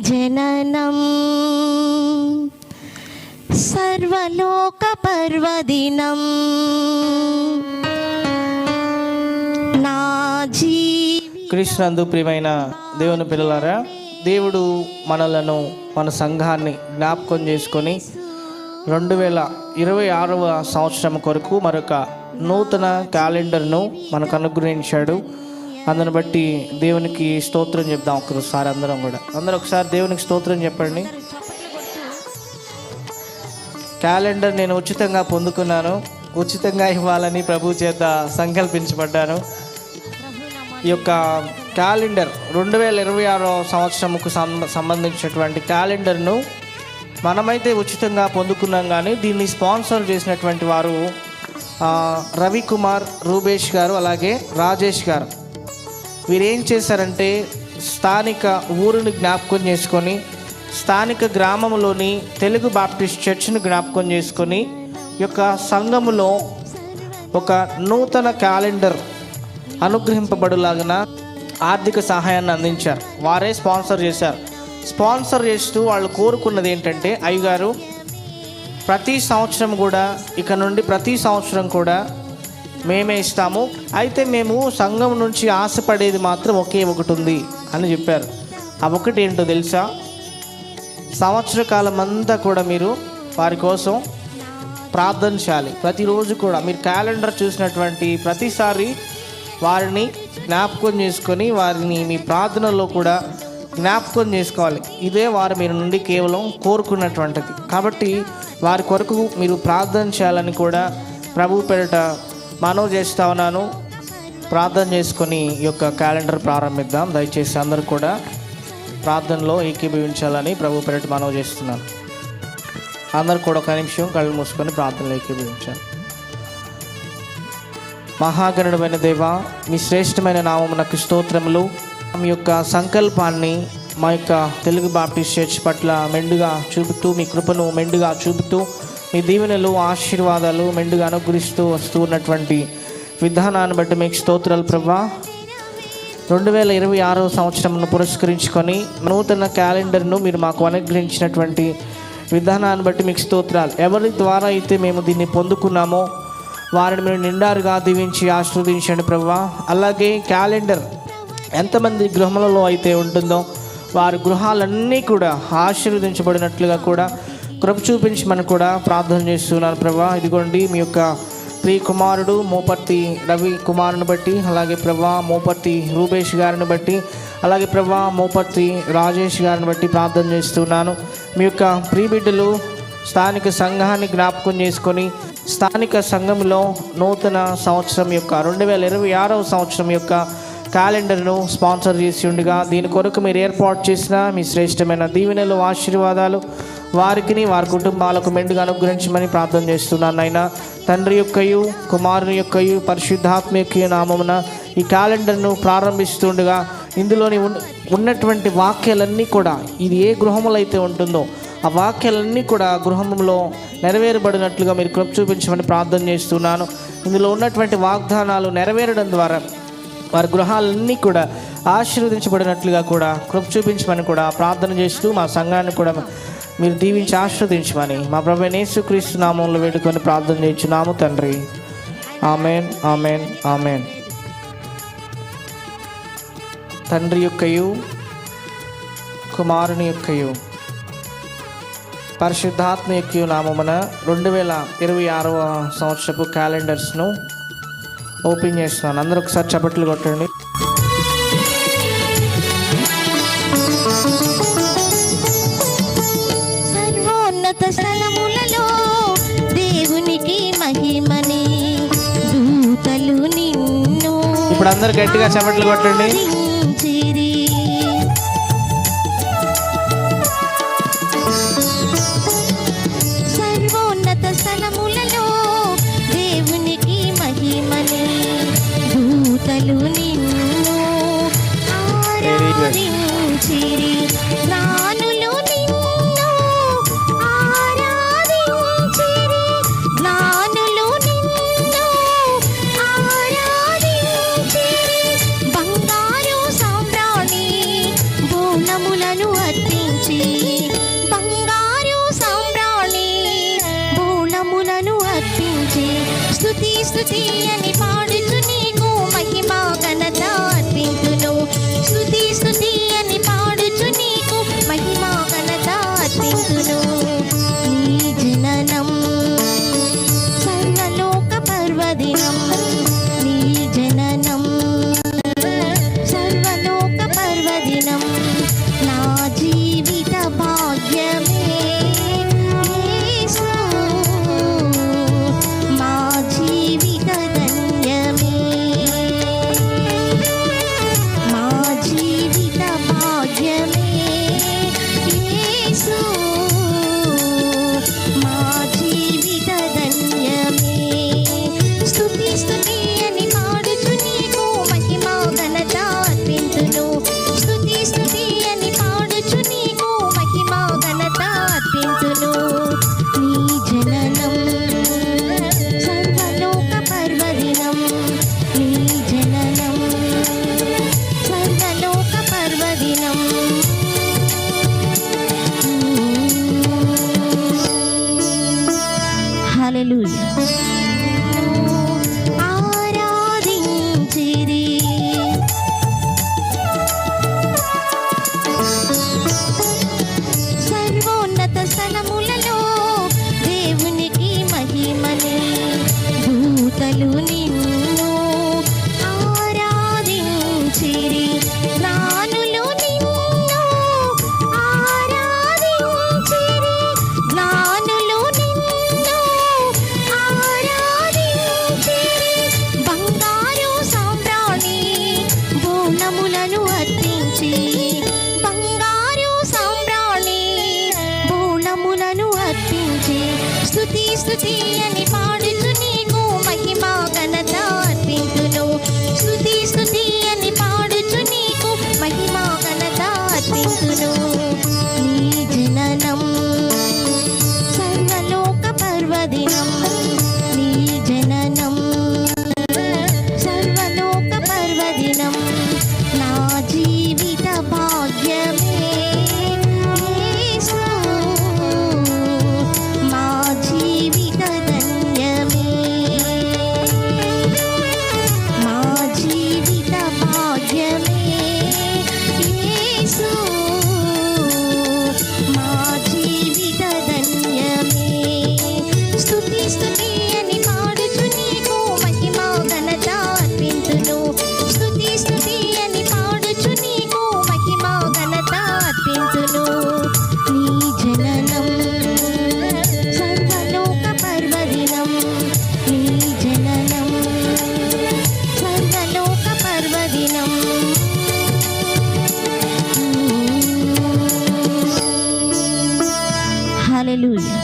జననం సర్వలోక పర్వదినం నా క్రీస్తునందు ప్రియమైన దేవుని పిల్లలారా, దేవుడు మనలను మన సంఘాన్ని జ్ఞాపకం చేసుకొని 2026వ సంవత్సరం కొరకు మరొక నూతన క్యాలెండర్ను మనకు అనుగ్రహించాడు. అందుని బట్టి దేవునికి స్తోత్రం చెప్దాం. ఒకసారి అందరూ ఒకసారి దేవునికి స్తోత్రం చెప్పండి. క్యాలెండర్ నేను ఉచితంగా పొందుకున్నాను. ఉచితంగా ఇవ్వాలని ప్రభు చేత సంకల్పించబడ్డాను. ఈ యొక్క క్యాలెండర్ 2026వ సంవత్సరంకు సంబంధించినటువంటి క్యాలెండర్ను మనమైతే ఉచితంగా పొందుకున్నాం, కానీ దీన్ని స్పాన్సర్ చేసినటువంటి వారు రవికుమార్, రూబేష్ గారు, అలాగే రాజేష్ గారు. వీరేం చేశారంటే స్థానిక ఊరిని జ్ఞాపకం చేసుకొని, స్థానిక గ్రామంలోని తెలుగు బాప్టిస్ట్ చర్చ్ను జ్ఞాపకం చేసుకొని, ఈ యొక్క సంఘములో ఒక నూతన క్యాలెండర్ అనుగ్రహింపబడులాగిన ఆర్థిక సహాయాన్ని అందించారు. వారే స్పాన్సర్ చేశారు. స్పాన్సర్ చేస్తూ వాళ్ళు కోరుకున్నది ఏంటంటే, అయ్యగారు ప్రతి సంవత్సరం కూడా ఇక నుండి ప్రతి సంవత్సరం కూడా మేమే ఇస్తాము, అయితే మేము సంఘం నుంచి ఆశపడేది మాత్రం ఒకే ఒకటి ఉంది అని చెప్పారు. ఆ ఒకటి ఏంటో తెలుసా? సంవత్సర కాలం అంతా కూడా మీరు వారి కోసం ప్రార్థన చేయాలి. ప్రతిరోజు కూడా మీరు క్యాలెండర్ చూసినటువంటి ప్రతిసారి వారిని జ్ఞాపకం చేసుకొని వారిని మీ ప్రార్థనలో కూడా జ్ఞాపకం చేసుకోవాలి. ఇదే వారు మీ నుండి కేవలం కోరుకున్నటువంటిది. కాబట్టి వారి కొరకు మీరు ప్రార్థన చేయాలని కూడా ప్రభు పేరిట మనవి చేస్తూ ఉన్నాను. ప్రార్థన చేసుకొని ఈ యొక్క క్యాలెండర్ ప్రారంభిద్దాం. దయచేసి అందరూ కూడా ప్రార్థనలో ఏకీభవించాలని ప్రభు పేరిట మనవి చేస్తున్నాను. అందరూ కూడా ఒక నిమిషం కళ్ళు మూసుకొని ప్రార్థనలో ఏకీభవించాలి. మహాగణుడమైన దేవా, మీ శ్రేష్టమైన నామమునకు స్తోత్రములు. మీ యొక్క సంకల్పాన్ని మా యొక్క తెలుగు బాప్టిస్ట్ చర్చ్ పట్ల మెండుగా చూపుతూ, మీ కృపను మెండుగా చూపుతూ, మీ దీవెనలు ఆశీర్వాదాలు మెండుగా అనుగ్రహిస్తూ వస్తూ ఉన్నటువంటి విధానాన్ని బట్టి మీకు స్తోత్రాలు ప్రభా. 2026వ సంవత్సరంను పురస్కరించుకొని నూతన క్యాలెండర్ను మీరు మాకు అనుగ్రహించినటువంటి విధానాన్ని బట్టి మీకు స్తోత్రాలు. ఎవరి ద్వారా అయితే మేము దీన్ని పొందుకున్నామో వారిని మీరు నిండారుగా దీవించి ఆశీర్వదించండి ప్రభా. అలాగే క్యాలెండర్ ఎంతమంది గృహములలో అయితే ఉంటుందో వారి గృహాలన్నీ కూడా ఆశీర్వదించబడినట్లుగా కూడా కృప చూపించమని కూడా ప్రార్థన చేస్తున్నాను ప్రభా. ఇదిగోండి మీ యొక్క ప్రియ కుమారుడు మోపర్తి రవి కుమారుని బట్టి, అలాగే ప్రభా మోపర్తి రూబేష్ గారిని బట్టి, అలాగే ప్రభా మోపర్తి రాజేష్ గారిని బట్టి ప్రార్థన చేస్తున్నాను. మీ యొక్క ప్రియ బిడ్డలు స్థానిక సంఘాన్ని జ్ఞాపకం చేసుకొని స్థానిక సంఘంలో నూతన సంవత్సరం యొక్క 2026వ సంవత్సరం యొక్క క్యాలెండర్ను స్పాన్సర్ చేసి ఉండగా దీని కొరకు మీరు ఏర్పాటు చేసిన మీ శ్రేష్టమైన దీవెనలు ఆశీర్వాదాలు వారికి వారి కుటుంబాలకు మెండుగా అనుగ్రహించమని ప్రార్థన చేస్తున్నాను. అయినా తండ్రి యొక్కయు కుమారుని యొక్కయు పరిశుద్ధాత్మ యొక్క నామమున ఈ క్యాలెండర్ను ప్రారంభిస్తుండగా ఇందులోని ఉన్నటువంటి వాక్యాలన్నీ కూడా ఇది ఏ గృహములో అయితే ఉంటుందో ఆ వాక్యాలన్నీ కూడా గృహంలో నెరవేరబడినట్లుగా మీరు కృప చూపించమని ప్రార్థన చేస్తున్నాను. ఇందులో ఉన్నటువంటి వాగ్దానాలు నెరవేరడం ద్వారా వారి గృహాలన్నీ కూడా ఆశీర్వదించబడినట్లుగా కూడా కృప చూపించమని కూడా ప్రార్థన చేస్తూ మా సంఘాన్ని కూడా మీరు దీవించి ఆశీర్వదించమని మా ప్రభువైన యేసుక్రీస్తు నామములో వేడుకొని ప్రార్థన చేయించున్నాము తండ్రి. Amen, amen, amen. తండ్రి యొక్కయు కుమారుని యొక్కయు పరిశుద్ధాత్మ యొక్క నామమున 2026వ సంవత్సరపు క్యాలెండర్స్ను ఓపెన్ చేస్తున్నాను. అందరూ ఒకసారి చప్పట్లు కొట్టండి. సర్వోన్నత స్థలములలో దేవునికి మహిమని దూతలు నిన్ను ఇప్పుడు అందరూ గట్టిగా చప్పట్లు కొట్టండి. సర్వోన్నత స్థలములలో దేవునికి మహిమని దూతలు నిన్ను ఆరాధించిరి. జ్ఞానులు నిన్ను ఆరాధించిరి. జ్ఞానులు నిన్ను ఆరాధించిరి. బంగారు సాంబ్రాణి బోనములను అర్పించిరి. అర్పించి బంగారు సాంబ్రాణి బోళములను అర్పించి స్తుతి స్తుతి అని పాడుచు నీకు మహిమ ఘనత అర్పింతును. స్తుతి స్తుతి అని పాడుచు నీకు మహిమ ఘనత అర్పింతును. నీ జననం సర్వలోక పర్వదినం, నీ జననం సర్వలోక పర్వదినం, నా జీవిత భాగ్యమే యేసు, మా జీవిత ధన్యమే, మా జీవిత భాగ్యమే యేసు, మా జీవిత ధన్యమే. స్తుతి స్తుతి అని పాడుచు నీకు మహిమ ఘనత అర్పింతును. స్తుతి స్తుతి అని పాడుచు నీకు మహిమ ఘనత అర్పింతును. నీ జననం సర్వలోక పర్వదినం, నీ జననం సర్వలోక పర్వదినం. హల్లెలూయా. ఆరాధించిరి సర్వోన్నత స్థలములలో దేవునికి మహిమని, దూతలు నిన్ను ఆరాధించిరి, జ్ఞానులు నిన్ను ఆరాధించిరి, జ్ఞానులు నిన్ను ఆరాధించిరి, బంగారు సాంబ్రాణి బోళములను అర్పించి బంగారు సాంబ్రాణి బోళములను అర్పించి స్తుతి స్తుతి అని పాడుచు నీకు మహిమ ఘనత అర్పింతును. స్తుతి స్తుతి అని పాడుచు నీకు మహిమ ఘనత అర్పింతును. నీ జననం సర్వలోక పర్వదినం, నీ జననం సర్వలోక పర్వదినం, నా జీవిత భాగ్యమే యేసు, మా జీవిత ధన్యమే, మా జీవిత భాగ్యమే యేసు, మా జీవిత ధన్యమే. స్తుతి స్తుతి అని పాడుచు నీకు మహిమ ఘనత అర్పింతును. స్తుతి స్తుతి అని పాడుచు నీకు మహిమ ఘనత అర్పింతును. నీ జననం సర్వలోక పర్వదినం, నీ జననం సర్వలోక పర్వదినం. హల్లెలూయా.